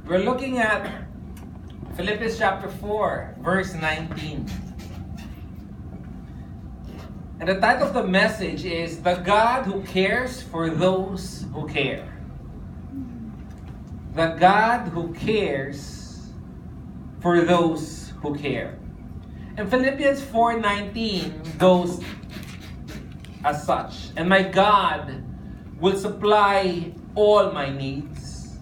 We're looking at Philippians chapter 4, verse 19. And the title of the message is The God Who Cares for Those Who Care. The God who cares for those who care. And Philippians 4:19 goes as such. And my God will supply all my needs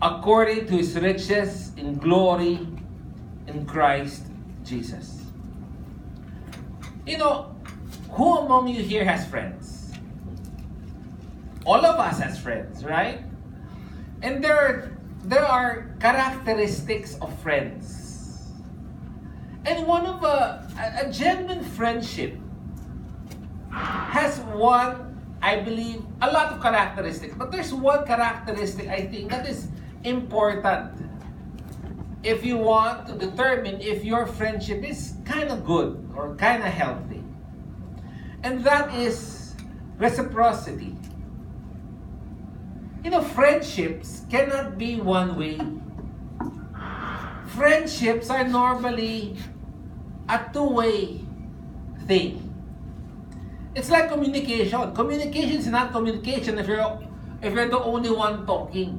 according to His riches in glory in Christ Jesus. You know, who among you here has friends? All of us has friends, right? And there are characteristics of friends. And one of a genuine friendship has one, I believe, a lot of characteristics. But there's one characteristic, I think, that is important if you want to determine if your friendship is kind of good or kind of healthy. And that is reciprocity. You know, friendships cannot be one way. Friendships are normally a two-way thing. It's like communication. Communication is not communication if you're the only one talking.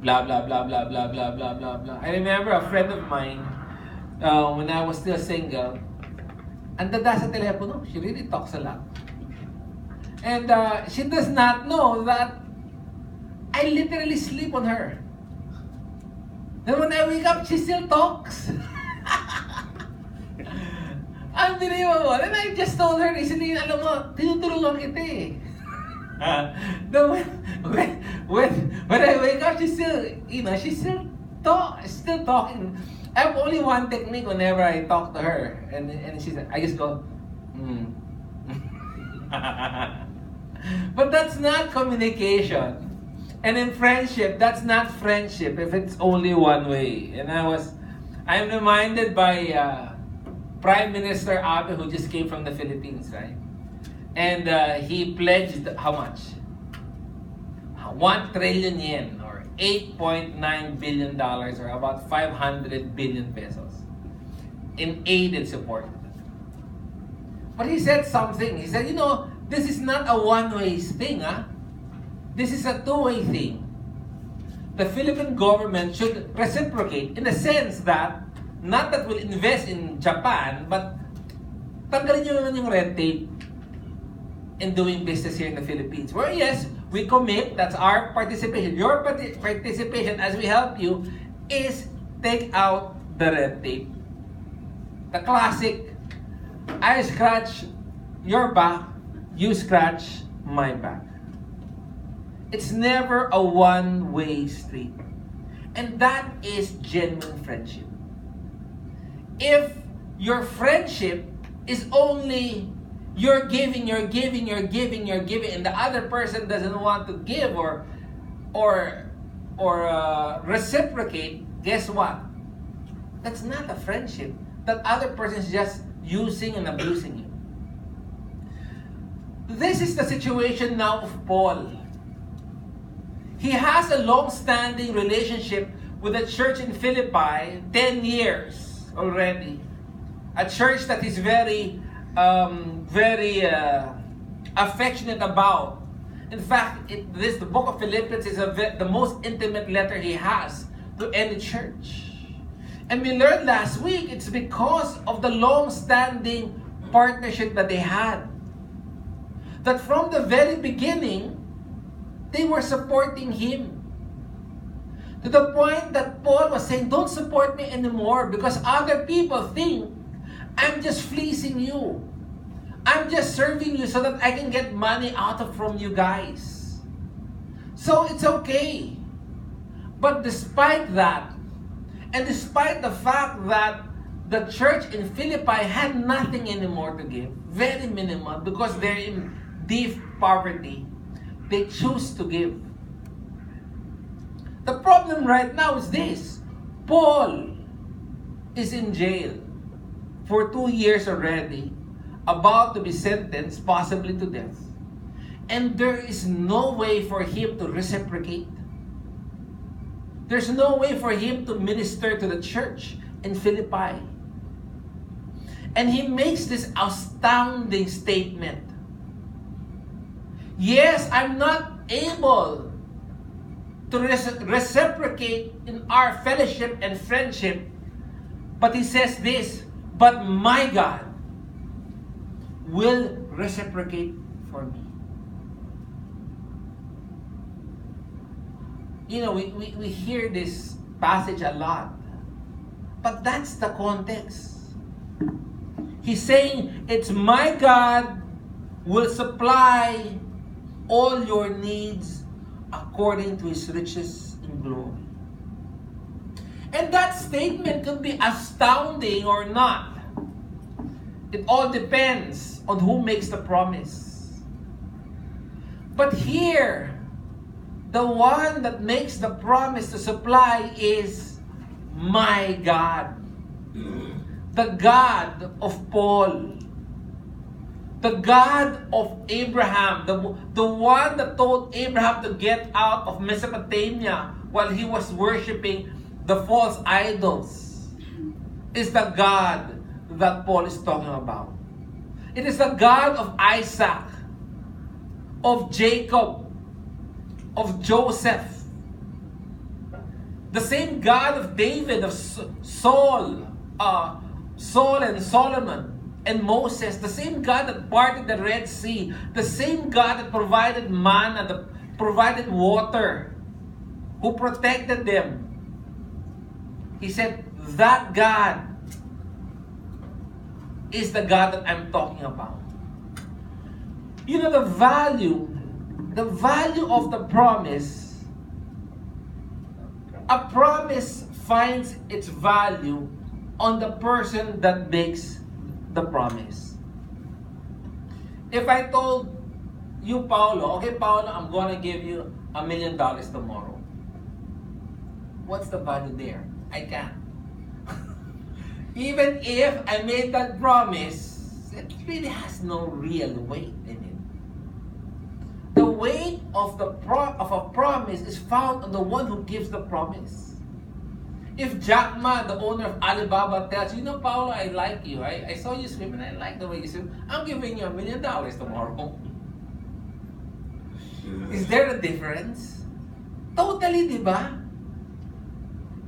Blah, blah, blah, blah, blah, blah, blah, blah, blah. I remember a friend of mine, when I was still single, ang dada sa telepono, she really talks a lot. And she does not know that I literally sleep on her. Then when I wake up, she still talks. Unbelievable. And I just told her recently, alam mo, tinutulungan kita eh. When I wake up, she's still talking. I have only one technique whenever I talk to her. And I just go, But that's not communication. And in friendship, that's not friendship if it's only one way. And I'm reminded by Prime Minister Abe, who just came from the Philippines, right? And he pledged how much? 1 trillion yen, or $8.9 billion, or about 500 billion pesos in aid and support. But he said something. He said, you know, this is not a one-way thing, huh? This is a two-way thing. The Philippine government should reciprocate in the sense that, not that we'll invest in Japan, but tanggalin nyo naman yung red tape in doing business here in the Philippines. Where yes, we commit, that's our participation. Your participation as we help you is take out the red tape. The classic, I scratch your back, you scratch my back. It's never a one-way street. And that is genuine friendship. If your friendship is only you're giving, and the other person doesn't want to give or reciprocate, guess what? That's not a friendship. That other person is just using and abusing you. This is the situation now of Paul. He has a long-standing relationship with the church in Philippi, 10 years already. A church that is very affectionate about. In fact, the book of Philippians is the most intimate letter he has to any church. And we learned last week, it's because of the long-standing partnership that they had. That from the very beginning, they were supporting him. To the point that Paul was saying, don't support me anymore because other people think I'm just fleecing you. I'm just serving you so that I can get money from you guys. So it's okay. But despite that, and despite the fact that the church in Philippi had nothing anymore to give, very minimal, because they're in deep poverty, they choose to give. The problem right now is this. Paul is in jail for 2 years already, about to be sentenced possibly to death. And there is no way for him to reciprocate. There's no way for him to minister to the church in Philippi. And he makes this astounding statement. Yes, I'm not able to reciprocate in our fellowship and friendship, but he says this, but my God will reciprocate for me. You know, we hear this passage a lot, but that's the context. He's saying, it's my God will supply all your needs according to his riches in glory. And that statement could be astounding or not. It all depends on who makes the promise. But here, the one that makes the promise to supply is my God. The God of Paul. The God of Abraham. The one that told Abraham to get out of Mesopotamia while he was worshiping the false idols, is the God that Paul is talking about. It is the God of Isaac, of Jacob, of Joseph. The same God of David, of Saul and Solomon and Moses. The same God that parted the Red Sea. The same God that provided manna, that provided water, who protected them. He said, that God is the God that I'm talking about. You know, the value of the promise, a promise finds its value on the person that makes the promise. If I told you, Paulo, okay, Paulo, I'm going to give you $1 million tomorrow. What's the value there? I can't. Even if I made that promise, it really has no real weight in it. The weight of a promise is found on the one who gives the promise. If Jack Ma, the owner of Alibaba, tells you, know, Paulo, I like you. I saw you swim and I like the way you swim. I'm giving you $1 million tomorrow. Is there a difference? Totally, di ba?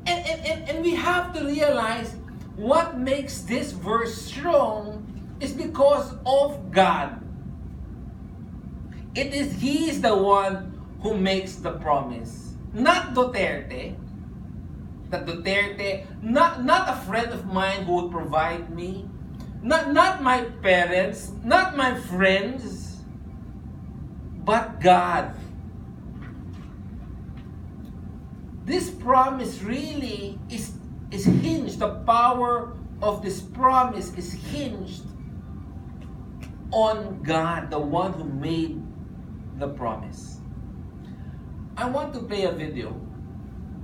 And we have to realize what makes this verse strong is because of God. He is the one who makes the promise. Not Duterte. That Duterte, not a friend of mine who would provide me. Not my parents, not my friends, but God. This promise really is hinged, the power of this promise is hinged on God, the one who made the promise. I want to play a video.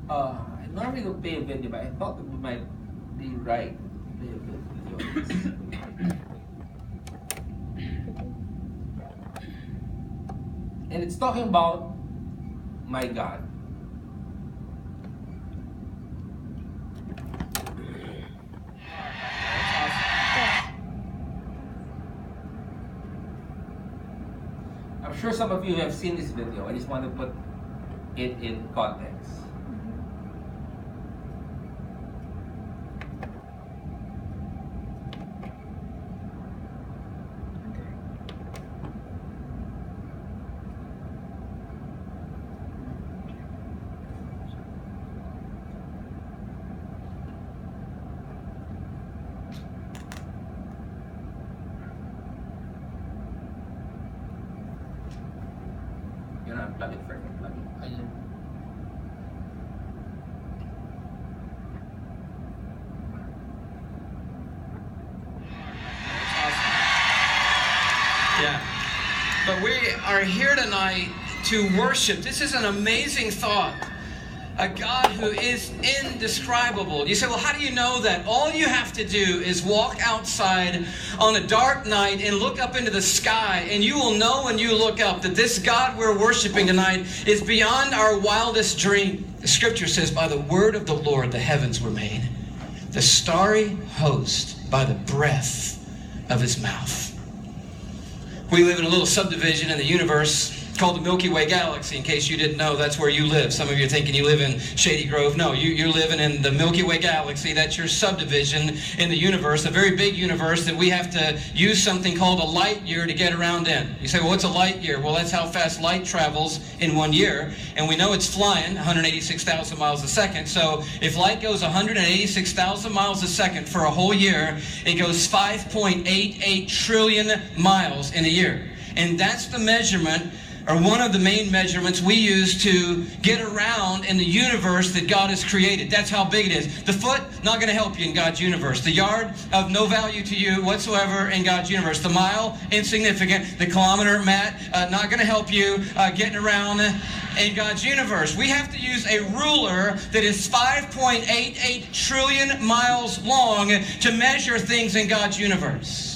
I normally don't play a video, but I thought it might be right to play a video. And it's talking about my God. I'm sure some of you have seen this video. I just want to put it in context. Unplug it first. Unplug it. Ayun. Yeah. But we are here tonight to worship. This is an amazing thought. A God who is indescribable. You say, well, how do you know that? All you have to do is walk outside on a dark night and look up into the sky, and you will know when you look up that this God we're worshiping tonight is beyond our wildest dream. The scripture says, by the word of the Lord the heavens were made, the starry host by the breath of his mouth. We live in a little subdivision in the universe called the Milky Way Galaxy. In case you didn't know, that's where you live. Some of you are thinking you live in Shady Grove. No, you're living in the Milky Way Galaxy. That's your subdivision in the universe, a very big universe that we have to use something called a light year to get around in. You say, well, what's a light year? Well, that's how fast light travels in 1 year. And we know it's flying 186,000 miles a second. So if light goes 186,000 miles a second for a whole year, it goes 5.88 trillion miles in a year. And that's the measurement, or one of the main measurements we use to get around in the universe that God has created. That's how big it is. The foot, not going to help you in God's universe. The yard, of no value to you whatsoever in God's universe. The mile, insignificant. The kilometer, Matt, not going to help you getting around in God's universe. We have to use a ruler that is 5.88 trillion miles long to measure things in God's universe.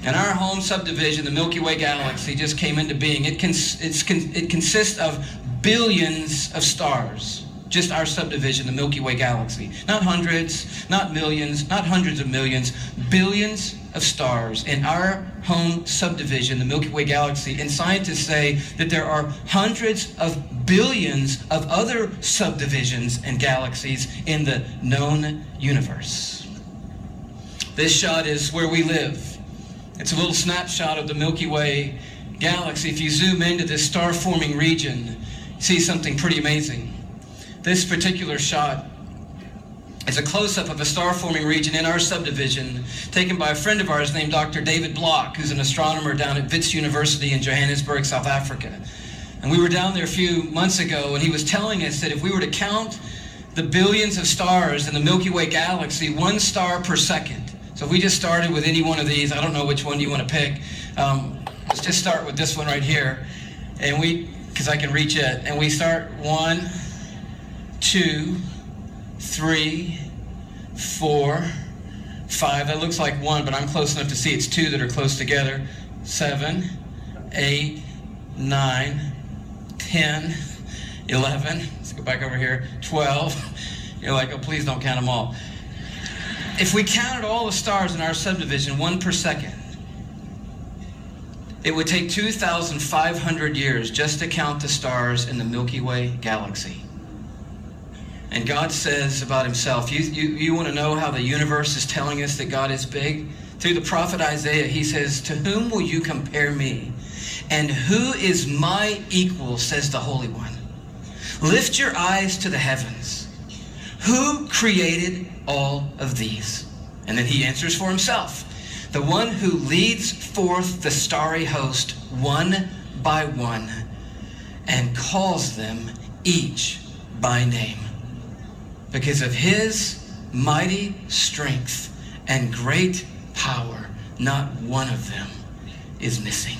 And our home subdivision, the Milky Way Galaxy, just came into being. It consists of billions of stars. Just our subdivision, the Milky Way Galaxy. Not hundreds, not millions, not hundreds of millions. Billions of stars in our home subdivision, the Milky Way Galaxy. And scientists say that there are hundreds of billions of other subdivisions and galaxies in the known universe. This shot is where we live. It's a little snapshot of the Milky Way Galaxy. If you zoom into this star-forming region, you see something pretty amazing. This particular shot is a close-up of a star-forming region in our subdivision, taken by a friend of ours named Dr. David Block, who's an astronomer down at Wits University in Johannesburg, South Africa. And we were down there a few months ago, and he was telling us that if we were to count the billions of stars in the Milky Way Galaxy, 1 star per second. So if we just started with any one of these, I don't know which one you want to pick. Let's just start with this one right here. And because I can reach it. And we start 1, 2, 3, 4, 5. That looks like 1, but I'm close enough to see it's 2 that are close together. 7, 8, 9, 10, 11. Let's go back over here. 12. You're like, oh, please don't count them all. If we counted all the stars in our subdivision, 1 per second, it would take 2,500 years just to count the stars in the Milky Way Galaxy. And God says about himself, you want to know how the universe is telling us that God is big? Through the prophet Isaiah, he says, to whom will you compare me? And who is my equal, says the Holy One. Lift your eyes to the heavens. Who created all of these? And then he answers for himself. The one who leads forth the starry host one by one and calls them each by name. Because of his mighty strength and great power, not one of them is missing.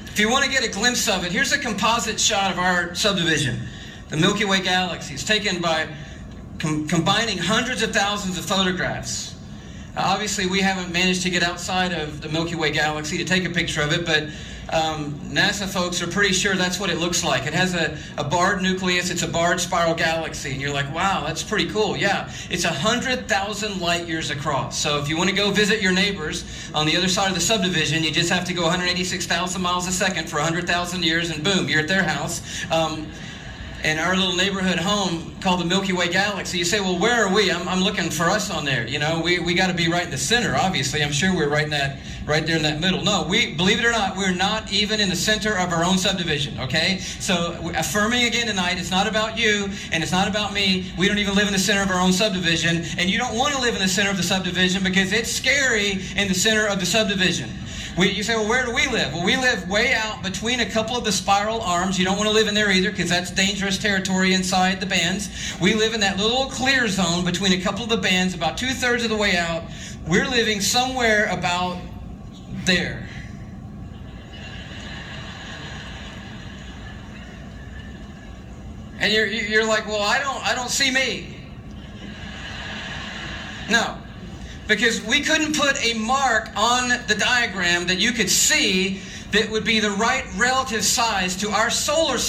If you want to get a glimpse of it, here's a composite shot of our subdivision, the Milky Way Galaxy. It's taken by combining hundreds of thousands of photographs. Obviously, we haven't managed to get outside of the Milky Way Galaxy to take a picture of it, but NASA folks are pretty sure that's what it looks like. It has a barred nucleus. It's a barred spiral galaxy. And you're like, wow, that's pretty cool. Yeah, it's 100,000 light years across. So if you want to go visit your neighbors on the other side of the subdivision, you just have to go 186,000 miles a second for 100,000 years, and boom, you're at their house. In our little neighborhood home called the Milky Way Galaxy. You say, well, where are we? I'm looking for us on there. You know, we got to be right in the center, obviously. I'm sure we're right there in that middle. No, believe it or not, we're not even in the center of our own subdivision, okay? So affirming again tonight, it's not about you and it's not about me. We don't even live in the center of our own subdivision, and you don't want to live in the center of the subdivision because it's scary in the center of the subdivision. You say, well, where do we live? Well, we live way out between a couple of the spiral arms. You don't want to live in there either because that's dangerous territory inside the bands. We live in that little clear zone between a couple of the bands, about 2/3 of the way out. We're living somewhere about there. And you're like, well, I don't see me. No. Because we couldn't put a mark on the diagram that you could see that would be the right relative size to our solar system.